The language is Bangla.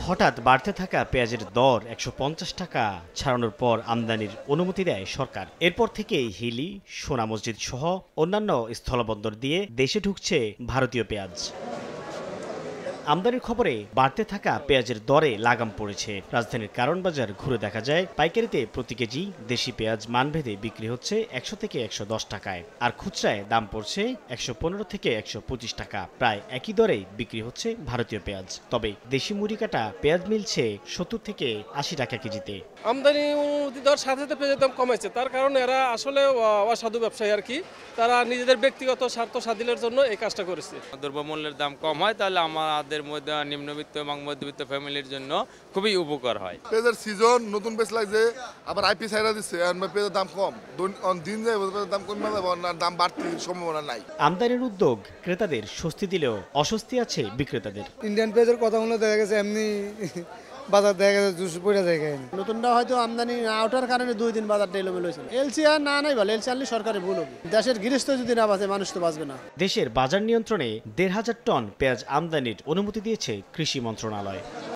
হঠাৎ বাড়তে থাকা পেঁয়াজের দর ১৫০ টাকা ছাড়ানোর পর আমদানির অনুমতি দেয় সরকার। এরপর থেকেই হিলি, সোনা মসজিদ সহ অন্যান্য স্থলবন্দর দিয়ে দেশে ঢুকছে ভারতীয় পেঁয়াজ। আমদানির খবরে বাড়তে থাকা পেঁয়াজের দরে লাগাম পড়েছে। রাজধানীর কারণ বাজার ঘুরে দেখা যায় পাইকারিতে প্রতি কেজি দেশি পেঁয়াজ মানভেদে বিক্রি হচ্ছে ১০০ থেকে ১১০ টাকায়, আর খুচরায় দাম পড়ছে ১১৫ থেকে ১২৫ টাকা। প্রায় একই দরেই বিক্রি হচ্ছে ভারতীয় পেঁয়াজ। তবে দেশি মুড়ি কাটা পেঁয়াজ মিলছে ৭০ থেকে ৮০ টাকা কেজিতে। আমদানি অনুমতি দেওয়ার সাথে সাথে পেঁয়াজের দাম কমাইছে, তার কারণ এরা আসলে অসাধু ব্যবসায়ী আর কি। তারা নিজেদের ব্যক্তিগত স্বার্থ সাধিলের জন্য এই কাজটা করেছে। দ্রব্যমূল্যের দাম কম হয় তাহলে আমাদের মধ্যে নিম্নবিত্ত এবং মধ্যবিত্ত ফ্যামিলির জন্য খুবই উপকার হয়। পেঁয়াজের সিজন নতুন পেঁয়াজ লাগছে, আবার আইপি সাইরা দিচ্ছে, পেঁয়াজের দাম কম দিন যায়, দাম কমে যাবে, দাম বাড়তির সম্ভাবনা নাই। আমদানির উদ্যোগ ক্রেতাদের স্বস্তি দিলেও অস্বস্তি আছে বিক্রেতাদের। ইন্ডিয়ান পেঁয়াজের কথা হলো দেখা গেছে এমনি বাজার দেখা গেছে ২০০ পড়ে যায়। নতুনটা হয়তো আমদানি না ওঠার কারণে ২ দিন বাজারটা এলোমেলো হয়েছিল। এলসিআর না নাই ভালো, এলসি আনলে সরকারের ভুল হবে। দেশের গৃহস্থ যদি না বাঁচে মানুষ তো বাঁচবে না। দেশের বাজার নিয়ন্ত্রণে ১৫০০ টন পেঁয়াজ আমদানির অনুমতি দিয়েছে কৃষি মন্ত্রণালয়।